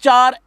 4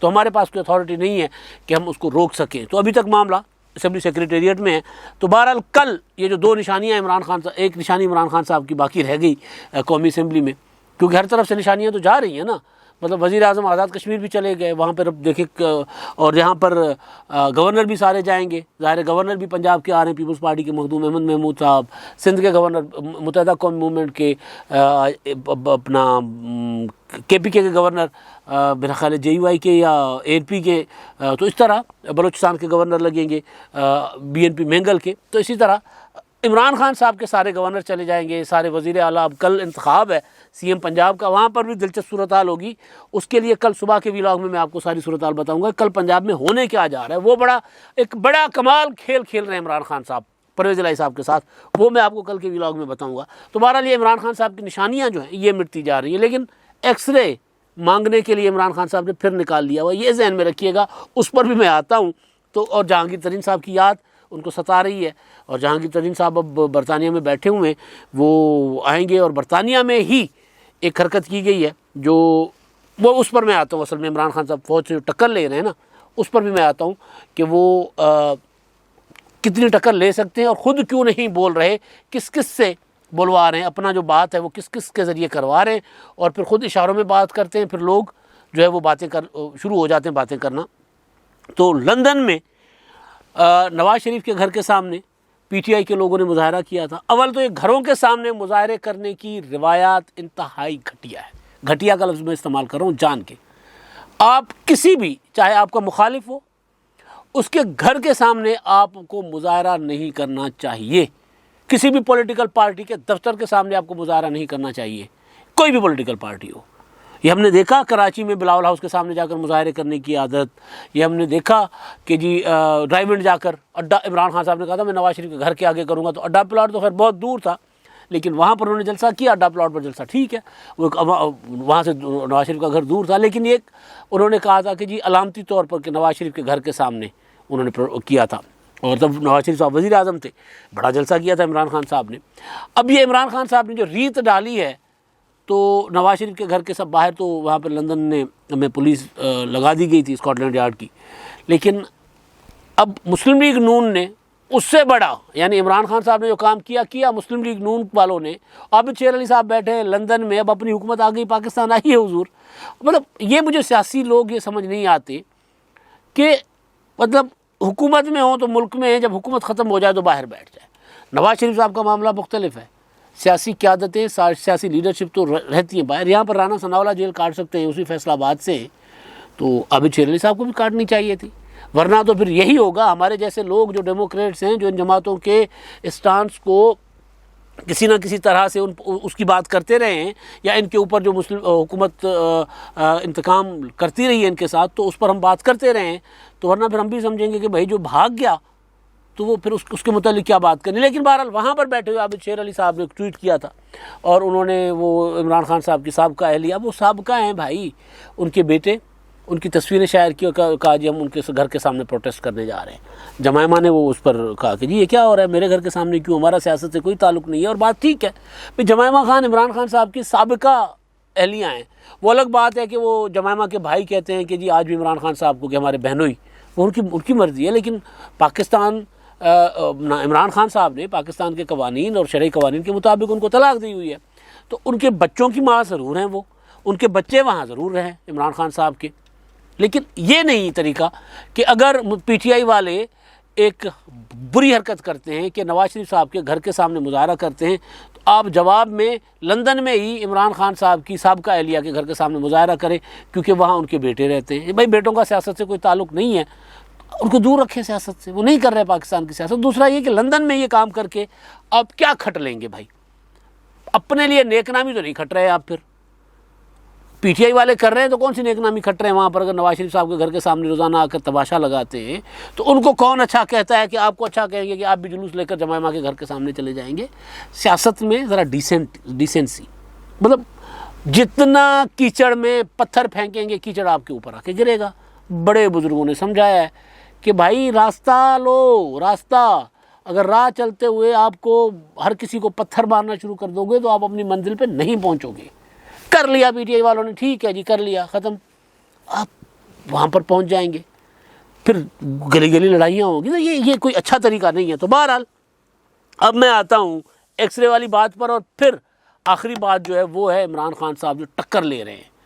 تو ہمارے پاس کوئی اتھارٹی نہیں ہے کہ ہم اس کو روک سکیں. تو ابھی تک معاملہ اسمبلی سیکریٹریٹ میں ہے. تو بہرحال کل یہ جو 2 نشانیاں عمران خان صاحب، ایک نشانی عمران خان صاحب کی باقی رہ گئی قومی اسمبلی میں، کیونکہ ہر طرف سے نشانیاں تو جا رہی ہیں نا. مطلب وزیر اعظم آزاد کشمیر بھی چلے گئے وہاں پر، اب دیکھیں اور یہاں پر گورنر بھی سارے جائیں گے. ظاہر ہے گورنر بھی پنجاب کے آ رہے ہیں، پیپلز پارٹی کے مخدوم احمد محمود صاحب، سندھ کے گورنر متحدہ قومی موومنٹ کے اپنا KPK کے گورنر میرا خیال ہے JUI کے یا ANP کے، تو اس طرح بلوچستان کے گورنر لگیں گے BNP مینگل کے. تو اسی طرح عمران خان صاحب کے سارے گورنر چلے جائیں گے، سارے وزیر اعلیٰ. اب کل انتخاب ہے CM پنجاب کا، وہاں پر بھی دلچسپ صورتحال ہوگی. اس کے لیے کل صبح کے ولاگ میں آپ کو ساری صورتحال بتاؤں گا. کل پنجاب میں ہونے کیا جا رہا ہے، وہ ایک بڑا کمال کھیل کھیل رہے ہیں عمران خان صاحب پرویز الہی صاحب کے ساتھ، وہ میں آپ کو کل کے ولاگ میں بتاؤں گا. تو بہرحال یہ عمران خان صاحب کی نشانیاں جو ہیں یہ مٹتی جا رہی ہیں، لیکن ایکس رے مانگنے کے لیے عمران خان صاحب نے پھر نکال لیا ہوا، یہ ذہن میں رکھیے گا. اس پر بھی میں آتا ہوں. تو اور جہانگیر ترین صاحب کی یاد ان کو ستا رہی ہے، اور جہانگیر ترین صاحب اب برطانیہ میں بیٹھے ہوئے ہیں، وہ آئیں گے. اور برطانیہ میں ہی ایک حرکت کی گئی ہے جو وہ اس پر میں آتا ہوں. اصل میں عمران خان صاحب فوج سے جو ٹکر لے رہے ہیں نا، اس پر بھی میں آتا ہوں کہ وہ کتنی ٹکر لے سکتے ہیں اور خود کیوں نہیں بول رہے، کس کس سے بلوا رہے ہیں، اپنا جو بات ہے وہ کس کس کے ذریعے کروا رہے ہیں، اور پھر خود اشاروں میں بات کرتے ہیں. پھر لوگ جو ہے وہ شروع ہو جاتے ہیں باتیں کرنا. تو لندن میں نواز شریف کے گھر کے سامنے PTI کے لوگوں نے مظاہرہ کیا تھا. اول تو یہ گھروں کے سامنے مظاہرے کرنے کی روایات انتہائی گھٹیا ہے. گھٹیا کا لفظ میں استعمال کر رہا ہوں جان کے. آپ کسی بھی، چاہے آپ کا مخالف ہو، اس کے گھر کے سامنے آپ کو مظاہرہ نہیں کرنا چاہیے. کسی بھی پولیٹیکل پارٹی کے دفتر کے سامنے آپ کو مظاہرہ نہیں کرنا چاہیے، کوئی بھی پولیٹیکل پارٹی ہو. یہ ہم نے دیکھا کراچی میں بلاول ہاؤس کے سامنے جا کر مظاہرے کرنے کی عادت. یہ ہم نے دیکھا کہ ڈرائیو ان جا کر اڈا، عمران خان صاحب نے کہا تھا میں نواز شریف کے گھر کے آگے کروں گا. تو اڈا پلاٹ تو خیر بہت دور تھا، لیکن وہاں پر انہوں نے جلسہ کیا. اڈا پلاٹ پر جلسہ ٹھیک ہے، وہاں سے نواز شریف کا گھر دور تھا، لیکن ایک انہوں نے کہا تھا کہ علامتی طور پر کہ نواز شریف کے گھر کے سامنے انہوں نے کیا تھا. اور تب نواز شریف صاحب وزیر اعظم تھے، بڑا جلسہ کیا تھا عمران خان صاحب نے. اب یہ عمران خان صاحب نے جو ریت ڈالی ہے، تو نواز شریف کے گھر کے سب باہر، تو وہاں پہ لندن میں پولیس لگا دی گئی تھی اسکاٹ لینڈ یارڈ کی. لیکن اب مسلم لیگ نون نے اس سے بڑا، یعنی عمران خان صاحب نے جو کام کیا مسلم لیگ نون والوں نے. عابد شیر علی صاحب بیٹھے ہیں لندن میں، اب اپنی حکومت آ گئی، پاکستان آئی ہے حضور. مطلب یہ مجھے سیاسی لوگ یہ سمجھ نہیں آتے کہ مطلب حکومت میں ہوں تو ملک میں ہیں، جب حکومت ختم ہو جائے تو باہر بیٹھ جائے. نواز شریف صاحب کا معاملہ مختلف ہے. سیاسی قیادتیں، سیاسی لیڈرشپ تو رہتی ہیں باہر. یہاں پر رانا ثناءاللہ جیل کاٹ سکتے ہیں اسی فیصل آباد سے، تو عابد شیر علی صاحب کو بھی کاٹنی چاہیے تھی. ورنہ تو پھر یہی ہوگا، ہمارے جیسے لوگ جو ڈیموکریٹس ہیں، جو ان جماعتوں کے اسٹانس کو کسی نہ کسی طرح سے اس کی بات کرتے رہے ہیں، یا ان کے اوپر جو مسلم حکومت انتقام کرتی رہی ہے ان کے ساتھ، تو اس پر ہم بات کرتے رہے ہیں. تو ورنہ پھر ہم بھی سمجھیں گے کہ بھائی جو بھاگ گیا تو وہ پھر اس کے متعلق کیا بات کرنی. لیکن بہرحال وہاں پر بیٹھے ہوئے عابد شیر علی صاحب نے ایک ٹویٹ کیا تھا، اور انہوں نے وہ عمران خان صاحب کی سابقہ اہلیہ، وہ سابقہ ہیں بھائی، ان کے بیٹے، ان کی تصویریں شائع کی، کہا جی ہم ان کے گھر کے سامنے پروٹیسٹ کرنے جا رہے ہیں. جمائمہ نے وہ اس پر کہا کہ جی یہ کیا ہو رہا ہے، میرے گھر کے سامنے کیوں، ہمارا سیاست سے کوئی تعلق نہیں ہے. اور بات ٹھیک ہے، پھر جمائمہ خان عمران خان صاحب کی سابقہ اہلیہ ہیں. وہ الگ بات ہے کہ وہ جمائمہ کے بھائی کہتے ہیں کہ جی آج بھی عمران خان صاحب کو کہ ہمارے بہنوئی، وہ ان کی مرضی ہے. لیکن پاکستان، عمران خان صاحب نے پاکستان کے قوانین اور شرعی قوانین کے مطابق ان کو طلاق دی ہوئی ہے. تو ان کے بچوں کی ماں ضرور ہیں، وہ ان کے بچے وہاں ضرور رہیں عمران خان صاحب کے. لیکن یہ نہیں طریقہ کہ اگر PTI والے ایک بری حرکت کرتے ہیں کہ نواز شریف صاحب کے گھر کے سامنے مظاہرہ کرتے ہیں، تو آپ جواب میں لندن میں ہی عمران خان صاحب کی سابقہ اہلیہ کے گھر کے سامنے مظاہرہ کریں، کیونکہ وہاں ان کے بیٹے رہتے ہیں. بھائی بیٹوں کا سیاست سے کوئی تعلق نہیں ہے، ان کو دور رکھیں سیاست سے، وہ نہیں کر رہے پاکستان کی سیاست. دوسرا یہ کہ لندن میں یہ کام کر کے آپ کیا کھٹ لیں گے بھائی؟ اپنے لیے نیک نامی تو نہیں کھٹ رہے آپ. پھر PTI والے کر رہے ہیں تو کون سی نیک نامی کھٹ رہے ہیں وہاں پر؟ اگر نواز شریف صاحب کے گھر کے سامنے روزانہ آ کر تماشا لگاتے ہیں تو ان کو کون اچھا کہتا ہے کہ آپ کو اچھا کہیں گے کہ آپ بھی جلوس لے کر جمائمہ کے گھر کے سامنے چلے جائیں گے؟ سیاست میں ذرا ڈیسنسی، مطلب جتنا کیچڑ میں پتھر پھینکیں گے کیچڑ آپ کے اوپر آ کے گرے گا. بڑے بزرگوں نے سمجھایا ہے کہ بھائی راستہ لو، راستہ. اگر راہ چلتے ہوئے آپ کو ہر کسی کو پتھر مارنا شروع کر دو گے تو آپ اپنی منزل پہ نہیں پہنچو گے. کر لیا PTI والوں نے، ٹھیک ہے جی کر لیا، ختم. آپ وہاں پر پہنچ جائیں گے، پھر گلی گلی لڑائیاں ہوں گی. یہ کوئی اچھا طریقہ نہیں ہے. تو بہرحال اب میں آتا ہوں ایکس رے والی بات پر، اور پھر آخری بات جو ہے وہ ہے عمران خان صاحب جو ٹکر لے رہے ہیں،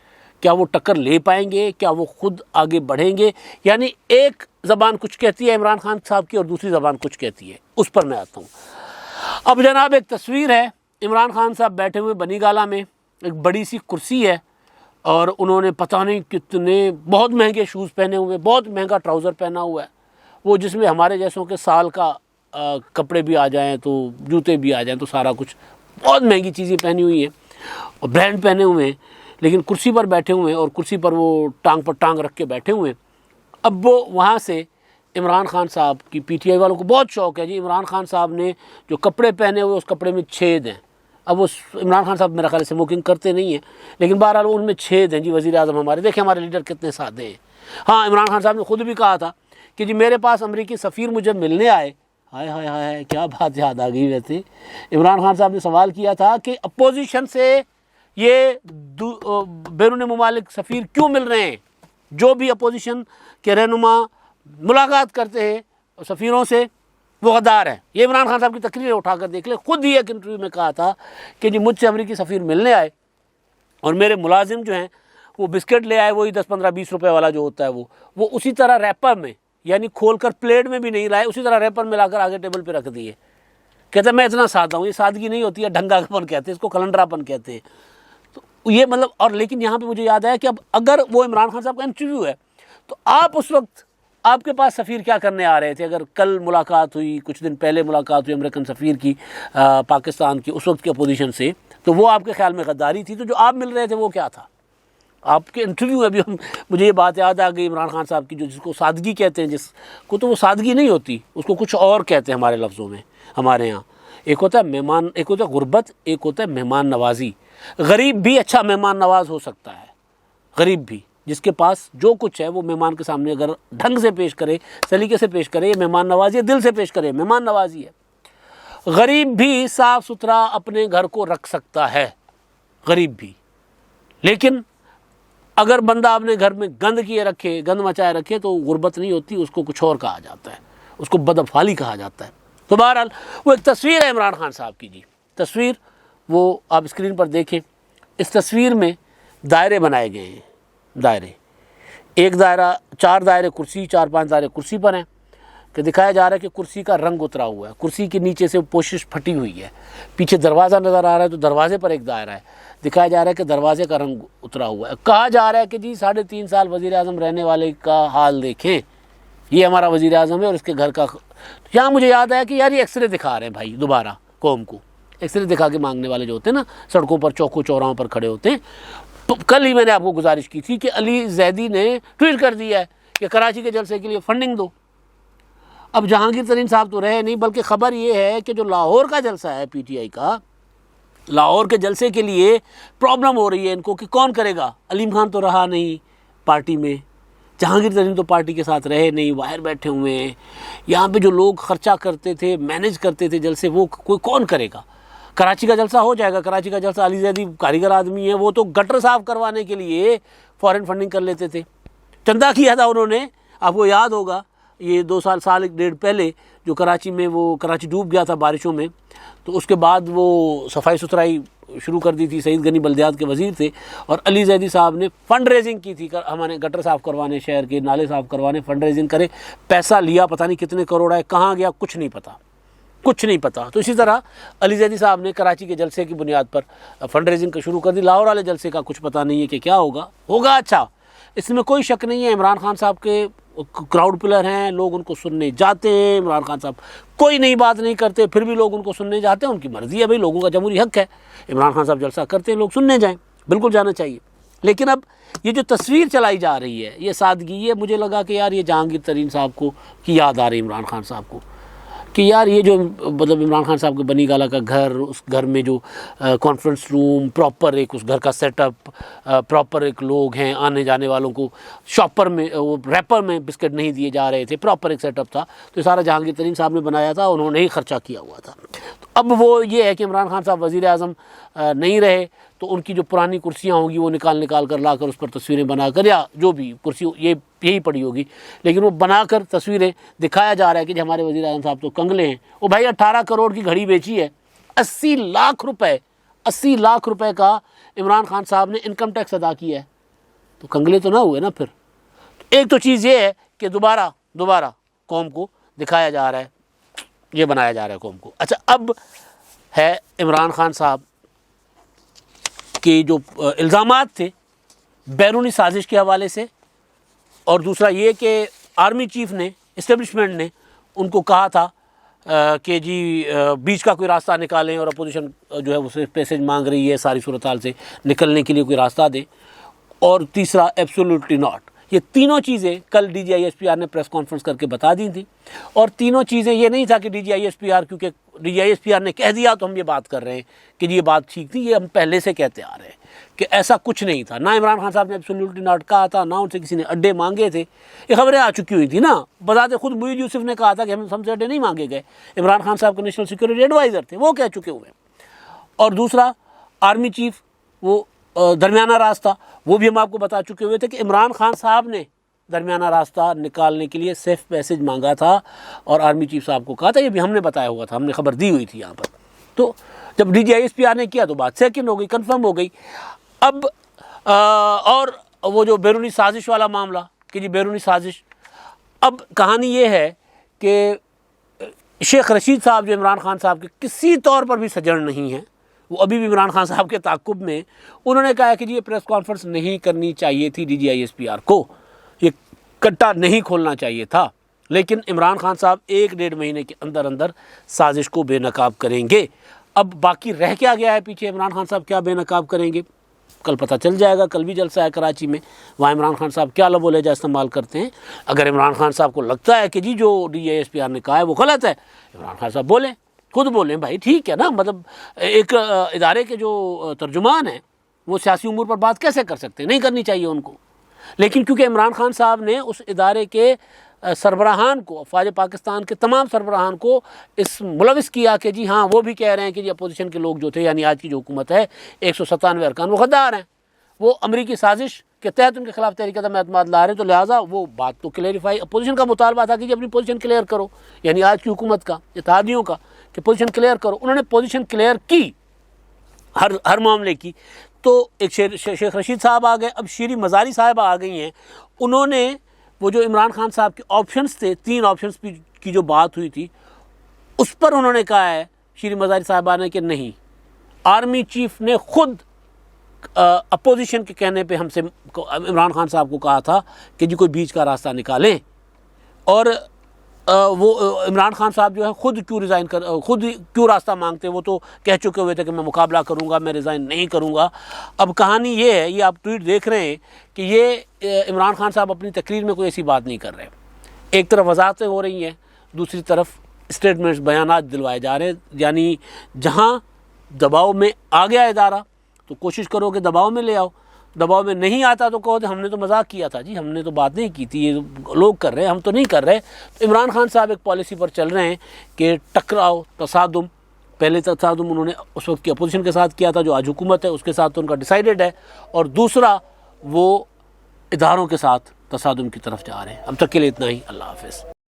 کیا وہ ٹکر لے پائیں گے؟ کیا وہ خود آگے بڑھیں گے؟ یعنی ایک زبان کچھ کہتی ہے عمران خان صاحب کی اور دوسری زبان کچھ کہتی ہے، اس پر میں آتا ہوں. اب جناب ایک تصویر ہے، عمران خان صاحب بیٹھے ہوئے بنی گالہ میں، ایک بڑی سی کرسی ہے، اور انہوں نے پتہ نہیں کتنے بہت مہنگے شوز پہنے ہوئے، بہت مہنگا ٹراؤزر پہنا ہوا ہے، وہ جس میں ہمارے جیسوں کے سال کا کپڑے بھی آ جائیں تو جوتے بھی آ جائیں تو سارا کچھ، بہت مہنگی چیزیں پہنی ہوئی ہیں اور برانڈ پہنے ہوئے ہیں، لیکن کرسی پر بیٹھے ہوئے ہیں، اور کرسی پر وہ ٹانگ پر ٹانگ رکھ کے بیٹھے ہوئے ہیں. اب وہ وہاں سے عمران خان صاحب کی پی ٹی آئی والوں کو بہت شوق ہے جی، عمران خان صاحب نے جو کپڑے پہنے ہوئے اس کپڑے میں چھید ہیں. اب وہ عمران خان صاحب میرا خیال سے اسموکنگ کرتے نہیں ہیں، لیکن بہرحال ان میں چھید ہیں جی. وزیر اعظم ہمارے دیکھیں ہمارے لیڈر کتنے سادے ہیں. ہاں عمران خان صاحب نے خود بھی کہا تھا کہ جی میرے پاس امریکی سفیر مجھے ملنے آئے. ہائے ہائے ہائے کیا بات یاد آ گئی. ویسے عمران خان صاحب نے سوال کیا تھا کہ اپوزیشن سے یہ بیرون ممالک سفیر کیوں مل رہے ہیں؟ جو بھی اپوزیشن کے رہنما ملاقات کرتے ہیں سفیروں سے وہ غدار ہے. یہ عمران خان صاحب کی تقریر اٹھا کر دیکھ لیں، خود ہی ایک انٹرویو میں کہا تھا کہ جی مجھ سے امریکی سفیر ملنے آئے اور میرے ملازم جو ہیں وہ بسکٹ لے آئے، وہی 10-15-20 روپے والا جو ہوتا ہے وہ اسی طرح ریپر میں، یعنی کھول کر پلیٹ میں بھی نہیں لائے، اسی طرح ریپر میں لا کر آگے ٹیبل پہ رکھ دیے. کہتے ہیں میں اتنا سادہ ہوں. یہ سادگی نہیں ہوتی ہے، ڈھنگا پن کہتے ہیں اس کو، کلنڈرا پن کہتے ہیں. تو یہ مطلب، اور لیکن یہاں پہ مجھے یاد آیا کہ اب اگر وہ عمران خان صاحب کا انٹرویو ہے تو آپ اس وقت آپ کے پاس سفیر کیا کرنے آ رہے تھے؟ اگر کل ملاقات ہوئی، کچھ دن پہلے ملاقات ہوئی امریکن سفیر کی پاکستان کی اس وقت کی اپوزیشن سے، تو وہ آپ کے خیال میں غداری تھی. تو جو آپ مل رہے تھے وہ کیا تھا؟ آپ کے انٹرویو میں بھی مجھے یہ بات یاد آ گئی عمران خان صاحب کی، جو جس کو سادگی کہتے ہیں، جس کو تو وہ سادگی نہیں ہوتی، اس کو کچھ اور کہتے ہیں ہمارے لفظوں میں ہمارے ہاں. ایک ہوتا ہے مہمان، ایک ہوتا ہے غربت، ایک ہوتا ہے مہمان نوازی. غریب بھی اچھا مہمان نواز ہو سکتا ہے. غریب بھی جس کے پاس جو کچھ ہے وہ مہمان کے سامنے اگر ڈھنگ سے پیش کرے، سلیقے سے پیش کرے، یہ مہمان نوازی ہے. دل سے پیش کرے، مہمان نوازی ہے. غریب بھی صاف ستھرا اپنے گھر کو رکھ سکتا ہے، غریب بھی. لیکن اگر بندہ اپنے گھر میں گند کیے رکھے، گند مچائے رکھے تو غربت نہیں ہوتی، اس کو کچھ اور کہا جاتا ہے، اس کو بدافعالی کہا جاتا ہے. تو بہرحال وہ ایک تصویر ہے عمران خان صاحب کی جی. تصویر وہ آپ اسکرین پر دیکھیں. اس تصویر میں دائرے بنائے گئے ہیں، دائرے، ایک دائرہ، 4 دائرے کرسی، 4-5 دائرے کرسی پر ہیں، کہ دکھایا جا رہا ہے کہ کرسی کا رنگ اترا ہوا ہے، کرسی کے نیچے سے پوشش پھٹی ہوئی ہے. پیچھے دروازہ نظر آ رہا ہے تو دروازے پر ایک دائرہ ہے، دکھایا جا رہا ہے کہ دروازے کا رنگ اترا ہوا ہے. کہا جا رہا ہے کہ جی 3.5 سال وزیر اعظم رہنے والے کا حال دیکھیں، یہ ہمارا وزیر اعظم ہے اور اس کے گھر کا. یہاں مجھے یاد آیا کہ یار یہ ایکس رے دکھا رہے ہیں بھائی دوبارہ قوم کو. ایکس رے دکھا کے مانگنے والے جو ہوتے ہیں نا، سڑکوں پر چوکوں چوراہوں پر کھڑے ہوتے ہیں. کل ہی میں نے آپ کو گزارش کی تھی کہ علی زیدی نے ٹویٹ کر دیا ہے کہ کراچی کے جلسے کے لیے فنڈنگ دو. اب جہانگیر ترین صاحب تو رہے نہیں، بلکہ خبر یہ ہے کہ جو لاہور کا جلسہ ہے پی ٹی آئی کا، لاہور کے جلسے کے لیے پرابلم ہو رہی ہے ان کو کہ کون کرے گا. علیم خان تو رہا نہیں پارٹی میں، جہانگیر ترین تو پارٹی کے ساتھ رہے نہیں، باہر بیٹھے ہوئے ہیں. یہاں پہ جو لوگ خرچہ کرتے تھے، مینیج کرتے تھے جلسے، وہ کوئی کون کرے گا؟ کراچی کا جلسہ ہو جائے گا، کراچی کا جلسہ علی زیدی کاریگر آدمی ہے، وہ تو گٹر صاف کروانے کے لیے فورن فنڈنگ کر لیتے تھے. چندہ کیا تھا انہوں نے، آپ کو یاد ہوگا، یہ 2 سال 1.5 پہلے جو کراچی میں وہ کراچی ڈوب گیا تھا بارشوں میں، تو اس کے بعد وہ صفائی ستھرائی شروع کر دی تھی. سعید غنی بلدیات کے وزیر تھے اور علی زیدی صاحب نے فنڈ ریزنگ کی تھی، ہمارے گٹر صاف کروانے، شہر کے نالے صاف کروانے، فنڈ ریزنگ کرے. پیسہ لیا پتہ نہیں کتنے کروڑ ہے، کہاں گیا کچھ نہیں پتہ، کچھ نہیں پتہ. تو اسی طرح علی زیدی صاحب نے کراچی کے جلسے کی بنیاد پر فنڈ ریزنگ کا شروع کر دی. لاہور والے جلسے کا کچھ پتہ نہیں ہے کہ کیا ہوگا. اچھا، اس میں کوئی شک نہیں ہے عمران خان صاحب کے کراؤڈ پلر ہیں، لوگ ان کو سننے جاتے ہیں. عمران خان صاحب کوئی نئی بات نہیں کرتے، پھر بھی لوگ ان کو سننے جاتے ہیں. ان کی مرضی ہے بھائی، لوگوں کا جمہوری حق ہے. عمران خان صاحب جلسہ کرتے ہیں، لوگ سننے جائیں، بالکل جانا چاہیے. لیکن اب یہ جو تصویر چلائی جا رہی ہے، یہ سادگی، یہ مجھے لگا کہ یار یہ جہانگیر ترین صاحب کو کی یاد آ رہی ہے عمران خان صاحب کو، کہ یار یہ جو مطلب عمران خان صاحب کے بنی گالہ کا گھر، اس گھر میں جو کانفرنس روم پراپر، ایک اس گھر کا سیٹ اپ پراپر، ایک لوگ ہیں آنے جانے والوں کو شاپر میں، وہ ریپر میں بسکٹ نہیں دیے جا رہے تھے، پراپر ایک سیٹ اپ تھا. تو یہ سارا جہانگیر ترین صاحب نے بنایا تھا، انہوں نے ہی خرچہ کیا ہوا تھا. تو اب وہ یہ ہے کہ عمران خان صاحب وزیر اعظم نہیں رہے تو ان کی جو پرانی کرسیاں ہوں گی وہ نکال کر لا کر اس پر تصویریں بنا کر، یا جو بھی کرسی، یہ یہی پڑی ہوگی، لیکن وہ بنا کر تصویریں دکھایا جا رہا ہے کہ جی ہمارے وزیر اعظم صاحب تو کنگلے ہیں۔ وہ بھائی 18 کروڑ کی گھڑی بیچی ہے، 80 لاکھ روپے کا عمران خان صاحب نے انکم ٹیکس ادا کیا ہے، تو کنگلے تو نہ ہوئے نا پھر۔ ایک تو چیز یہ ہے کہ دوبارہ قوم کو دکھایا جا رہا ہے، یہ بنایا جا رہا ہے قوم کو۔ اچھا، اب ہے عمران خان صاحب کے جو الزامات تھے بیرونی سازش کے حوالے سے، اور دوسرا یہ کہ آرمی چیف نے، اسٹیبلشمنٹ نے ان کو کہا تھا کہ جی بیچ کا کوئی راستہ نکالیں، اور اپوزیشن جو ہے وہ صرف پیسج مانگ رہی ہے، ساری صورتحال سے نکلنے کے لیے کوئی راستہ دیں۔ اور تیسرا ایبسولوٹلی ناٹ۔ یہ تینوں چیزیں کل D G I S P R نے پریس کانفرنس کر کے بتا دی تھیں، اور تینوں چیزیں یہ نہیں تھا کہ D G I S P R, کیونکہ D G I S P R نے کہہ دیا تو ہم یہ بات کر رہے ہیں کہ جی یہ بات ٹھیک تھی، یہ ہم پہلے سے کہتے آ رہے ہیں کہ ایسا کچھ نہیں تھا۔ نہ عمران خان صاحب نے ایبسولوٹلی ناٹ کہا تھا، نہ ان سے کسی نے اڈے مانگے تھے، یہ خبریں آ چکی ہوئی تھی نا۔ بذات خود معید یوسف نے کہا تھا کہ ہم سے اڈے نہیں مانگے گئے، عمران خان صاحب کے نیشنل سیکورٹی ایڈوائزر تھے، وہ کہہ چکے ہوئے ہیں۔ اور دوسرا آرمی چیف وہ درمیانہ راستہ، وہ بھی ہم آپ کو بتا چکے ہوئے تھے کہ عمران خان صاحب نے درمیانہ راستہ نکالنے کے لیے سیف پیسج مانگا تھا، اور آرمی چیف صاحب کو کہا تھا، یہ بھی ہم نے بتایا ہوا تھا، ہم نے خبر دی ہوئی تھی یہاں پر۔ تو جب D G I S P R نے کیا تو بات سیکنڈ ہو گئی، کنفرم ہو گئی۔ اب اور وہ جو بیرونی سازش والا معاملہ کہ جی بیرونی سازش، اب کہانی یہ ہے کہ شیخ رشید صاحب جو عمران خان صاحب کے کسی طور پر بھی سجڑ نہیں ہیں، وہ ابھی بھی عمران خان صاحب کے تعاقب میں، انہوں نے کہا کہ جی یہ پریس کانفرنس نہیں کرنی چاہیے تھی D G I S P R کو، یہ کٹا نہیں کھولنا چاہیے تھا، لیکن عمران خان صاحب 1-1.5 مہینے کے اندر سازش کو بے نقاب کریں گے۔ اب باقی رہ کیا گیا ہے پیچھے، عمران خان صاحب کیا بے نقاب کریں گے کل پتہ چل جائے گا۔ کل بھی جلسہ ہے کراچی میں، وہاں عمران خان صاحب کیا لب و لہجہ استعمال کرتے ہیں۔ اگر عمران خان صاحب کو لگتا ہے کہ جی جو ڈی ایس پی آر نے کہا ہے وہ غلط ہے، عمران خان صاحب بولیں، خود بولیں، بھائی ٹھیک ہے نا۔ مطلب ایک ادارے کے جو ترجمان ہیں وہ سیاسی امور پر بات کیسے کر سکتے ہیں؟ نہیں کرنی چاہیے ان کو۔ لیکن کیونکہ عمران خان صاحب نے اس ادارے کے سربراہان کو، افواج پاکستان کے تمام سربراہان کو اس ملوث کیا کہ جی ہاں وہ بھی کہہ رہے ہیں کہ جی اپوزیشن کے لوگ جو تھے، یعنی آج کی جو حکومت ہے 197 ارکان وہ غدار ہیں، وہ امریکی سازش کے تحت ان کے خلاف تحریک عدم اعتماد لا رہے ہیں، تو لہٰذا وہ بات تو کلیریفائی، اپوزیشن کا مطالبہ تھا کہ جی اپنی پوزیشن کلیئر کرو، یعنی آج کی حکومت کا، اتحادیوں کا، کہ پوزیشن کلیئر کرو۔ انہوں نے پوزیشن کلیئر کی ہر معاملے کی۔ تو ایک شیخ رشید صاحب آ گئے، اب شیریں مزاری صاحبہ آ گئی ہیں۔ انہوں نے وہ جو عمران خان صاحب کے آپشنز تھے، 3 آپشنز کی جو بات ہوئی تھی، اس پر انہوں نے کہا ہے شیریں مزاری صاحبہ نے کہ نہیں، آرمی چیف نے خود اپوزیشن کے کہنے پہ ہم سے، عمران خان صاحب کو کہا تھا کہ جی کوئی بیچ کا راستہ نکالیں، اور وہ عمران خان صاحب جو ہے خود کیوں راستہ مانگتے، وہ تو کہہ چکے ہوئے تھے کہ میں مقابلہ کروں گا، میں ریزائن نہیں کروں گا۔ اب کہانی یہ ہے، یہ آپ ٹویٹ دیکھ رہے ہیں کہ یہ عمران خان صاحب اپنی تقریر میں کوئی ایسی بات نہیں کر رہے، ایک طرف وضاحتیں ہو رہی ہیں، دوسری طرف اسٹیٹمنٹس، بیانات دلوائے جا رہے ہیں۔ یعنی جہاں دباؤ میں آ گیا ادارہ تو کوشش کرو کہ دباؤ میں لے آؤ، دباؤ میں نہیں آتا تو کہو ہم نے تو مذاق کیا تھا جی، ہم نے تو بات نہیں کی تھی، یہ لوگ کر رہے ہیں، ہم تو نہیں کر رہے۔ تو عمران خان صاحب ایک پالیسی پر چل رہے ہیں کہ ٹکراؤ، تصادم، پہلے تصادم انہوں نے اس وقت کی اپوزیشن کے ساتھ کیا تھا جو آج حکومت ہے، اس کے ساتھ تو ان کا ڈیسائیڈڈ ہے، اور دوسرا وہ اداروں کے ساتھ تصادم کی طرف جا رہے ہیں۔ اب تک کے لیے اتنا ہی، اللہ حافظ۔